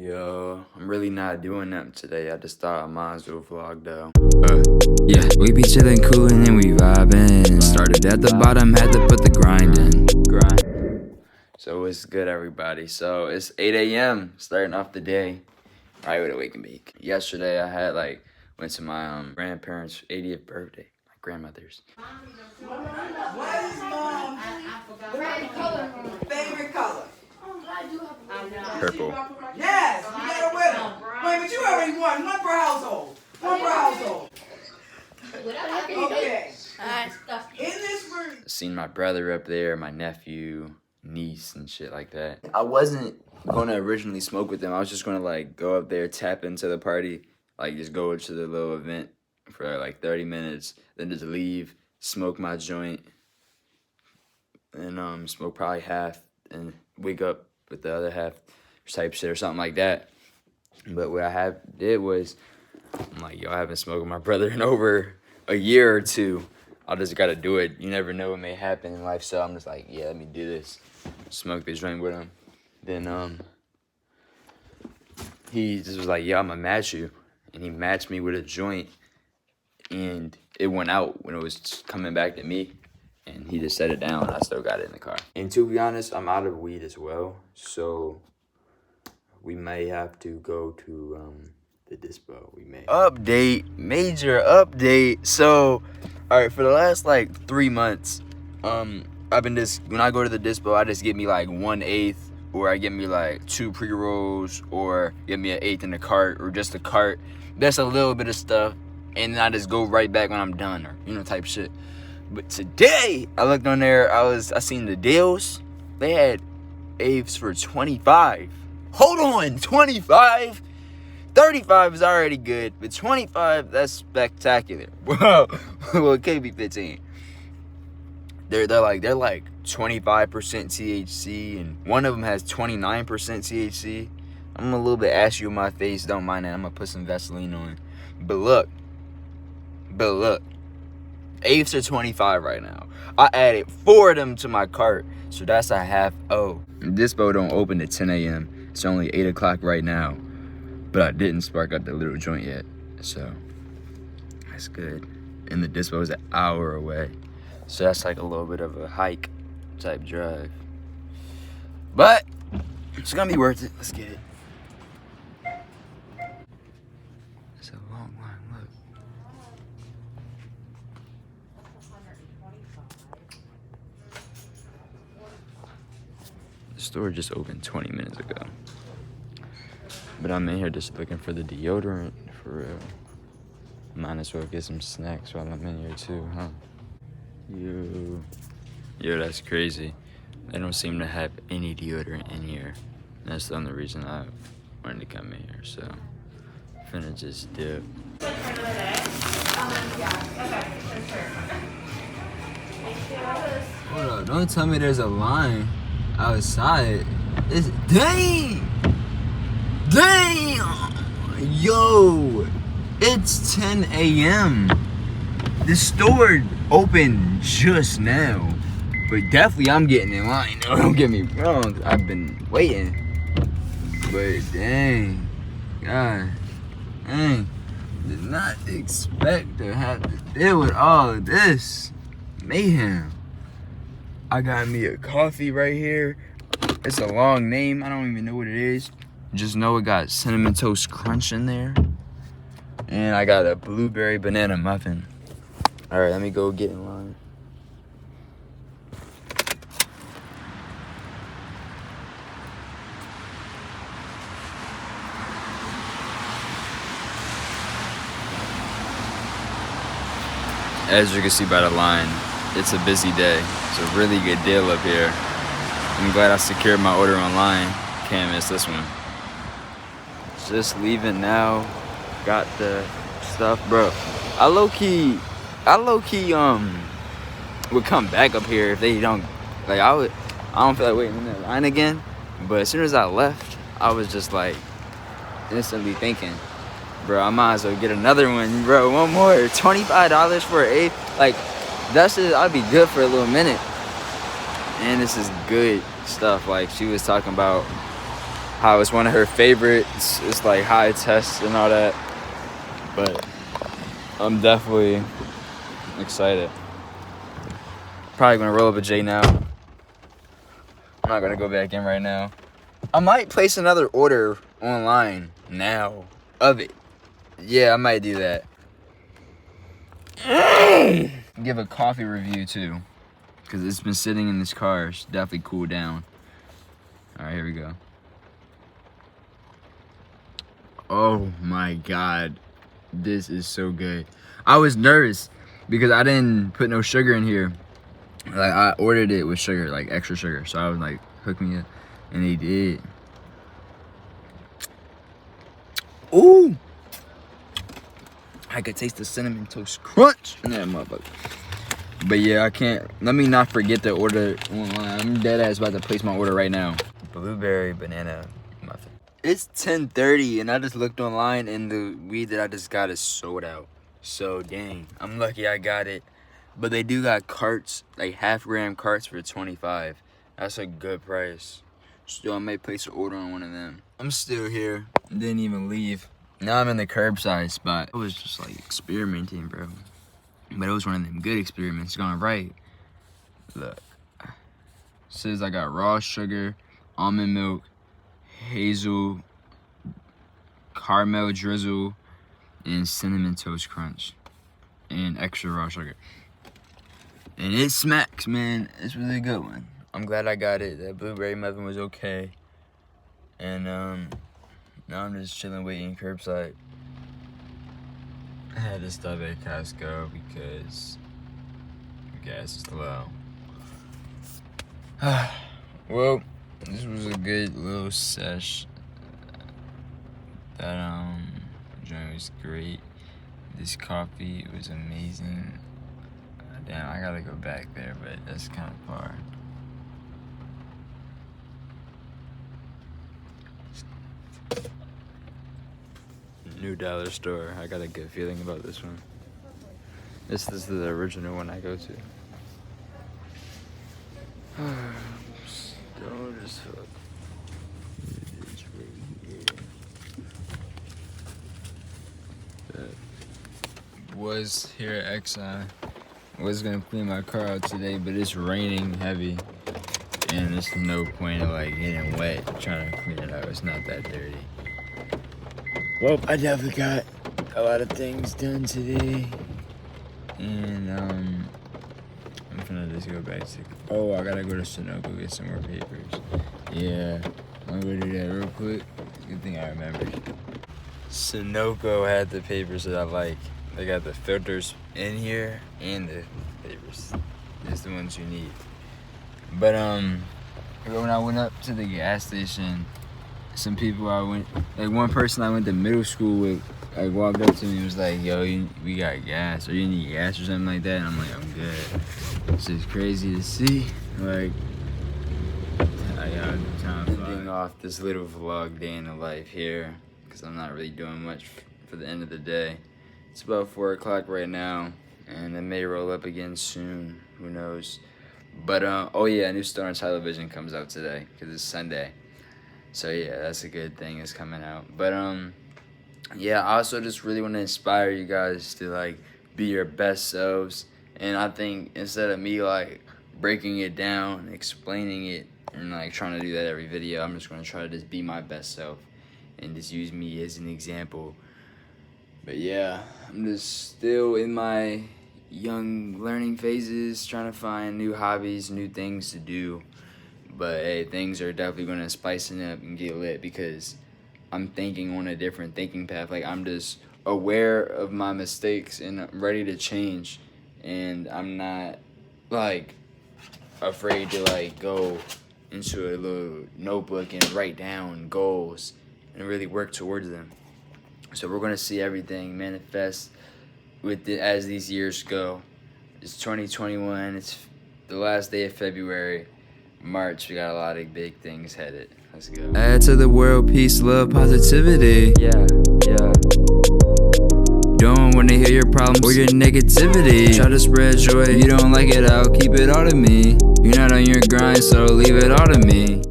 Yo, I'm really not doing that today. I just thought I might as well vlog though. Yeah, we be chillin', coolin', and we vibin'. Started at the bottom, had to put the grind in. So it's good, everybody. So it's 8 a.m. starting off the day. Right with a wake and bake. Yesterday I had went to my grandparents' 80th birthday. My grandmother's. What is mom's favorite color? Purple. Yes, you got a winner. Wait, but you already won. One per household. One per household. Okay. In this room. Seen my brother up there, my nephew, niece, and shit like that. I wasn't gonna originally smoke with them. I was just gonna go up there, tap into the party, just go to the little event for 30 minutes, then just leave, smoke my joint, and smoke probably half, and wake up with the other half type shit or something like that. But what I did was, I'm like, yo, I haven't smoked with my brother in over a year or two. I just gotta do it. You never know what may happen in life, so I'm just like, yeah, let me do this. Smoke this joint with him. Then he just was like, yeah, I'm gonna match you. And he matched me with a joint, and it went out when it was coming back to me. And he just set it down, and I still got it in the car. And to be honest, I'm out of weed as well, so we may have to go to the dispo. We may. Major update. So, all right, for the last 3 months, I've been when I go to the dispo, I just get me 1/8, or I get me 2 pre-rolls, or get me an 1/8 in the cart, or just a cart. That's a little bit of stuff, and then I just go right back when I'm done, or type shit. But today, I looked on there, I seen the deals. They had apes for 25. Hold on, 25? 35 is already good, but 25, that's spectacular. Well, it could be 15. They're like 25% THC, and one of them has 29% THC. I'm a little bit ashy with my face, don't mind that. I'm gonna put some Vaseline on. But look. Apes are 25 right now. I added 4 of them to my cart, so that's a half O. Dispo don't open at 10 a.m. It's only 8 o'clock right now, but I didn't spark up the little joint yet, so that's good. And the dispo is an hour away, so that's a little bit of a hike type drive, but it's gonna be worth it. Let's get it. It's a long line. Look. The store just opened 20 minutes ago. But I'm in here just looking for the deodorant, for real. Might as well get some snacks while I'm in here too, huh? Yo, that's crazy. They don't seem to have any deodorant in here. That's the only reason I wanted to come in here, so finna just dip. Hold up, don't tell me there's a line outside. It's damn, yo, it's 10 a.m. The store opened just now, but definitely I'm getting in line. No, don't get me wrong, I've been waiting, but dang, God, did not expect to have to deal with all of this mayhem. I got me a coffee right here. It's a long name. I don't even know what it is. Just know it got Cinnamon Toast Crunch in there. And I got a blueberry banana muffin. All right, let me go get in line. As you can see by the line, it's a busy day. It's a really good deal up here. I'm glad I secured my order online. Can't miss this one. Just leaving now. Got the stuff, bro. I low key would come back up here if they don't I don't feel like waiting in that line again. But as soon as I left, I was just instantly thinking, bro, I might as well get another one, bro. One more. $25 for an eighth. That shit, I'd be good for a little minute. And this is good stuff. She was talking about how it's one of her favorites. It's like high test and all that. But I'm definitely excited. Probably gonna roll up a J now. I'm not gonna go back in right now. I might place another order online now of it. Yeah, I might do that. Give a coffee review too, because it's been sitting in this car. It's definitely cooled down. All right, here we go. Oh my God, this is so good. I was nervous because I didn't put no sugar in here. Like, I ordered it with sugar, like extra sugar. So I was like, hook me up, and they did. Ooh, I could taste the cinnamon toast crunch in that motherfucker. But yeah, I can't. Let me not forget to order online. I'm dead ass about to place my order right now. Blueberry banana muffin. It's 10:30 and I just looked online and the weed that I just got is sold out. So dang, I'm lucky I got it. But they do got carts, like half-gram carts for $25. That's a good price. So I may place an order on one of them. I'm still here. Didn't even leave. Now I'm in the curbside spot. I was just like experimenting, bro. But it was one of them good experiments gone right. Look. It says I got raw sugar, almond milk, hazel, caramel drizzle, and cinnamon toast crunch. And extra raw sugar. And it smacks, man. It's really a good one. I'm glad I got it. That blueberry muffin was okay. And now I'm just chilling, waiting curbside. I had to stop at Costco because gas is low. Well, this was a good little sesh. That joint was great. This coffee was amazing. Damn, I gotta go back there, but that's kind of far. New dollar store. I got a good feeling about this one. This is the original one I go to. Stoned as fuck. It's right here. That was here at Exxon. Was gonna clean my car out today, but it's raining heavy, and there's no point in like getting wet trying to clean it out. It's not that dirty. Well, I definitely got a lot of things done today, and I'm gonna just go back to. Oh, I gotta go to Sunoco get some more papers. Yeah, I'm gonna go do that real quick. Good thing I remembered. Sunoco had the papers that I like. They got the filters in here and the papers. Just the ones you need. But when I went up to the gas station, some people one person I went to middle school with, like walked up to me and was like, "Yo, we got gas, or you need gas or something like that." And I'm like, "I'm good." It's just crazy to see. Like, ending off this little vlog day in the life here, because I'm not really doing much for the end of the day. It's about 4 o'clock right now, and it may roll up again soon. Who knows? But oh yeah, a new Star on Television comes out today because it's Sunday. So yeah, that's a good thing. It's coming out. But yeah, I also just really want to inspire you guys to like be your best selves. And I think instead of me like breaking it down, explaining it, and like trying to do that every video, I'm just gonna try to just be my best self and just use me as an example. But yeah, I'm just still in my young learning phases, trying to find new hobbies, new things to do. But hey, things are definitely gonna spice it up and get lit because I'm thinking on a different thinking path. Like, I'm just aware of my mistakes and I'm ready to change. And I'm not like afraid to like go into a little notebook and write down goals and really work towards them. So we're gonna see everything manifest with it as these years go. It's 2021. It's the last day of February. March, we got a lot of big things headed. Let's go. Add to the world peace, love, positivity. Yeah. Don't wanna hear your problems or your negativity. Try to spread joy. If you don't like it, I'll keep it all to me. You're not on your grind, so leave it all to me.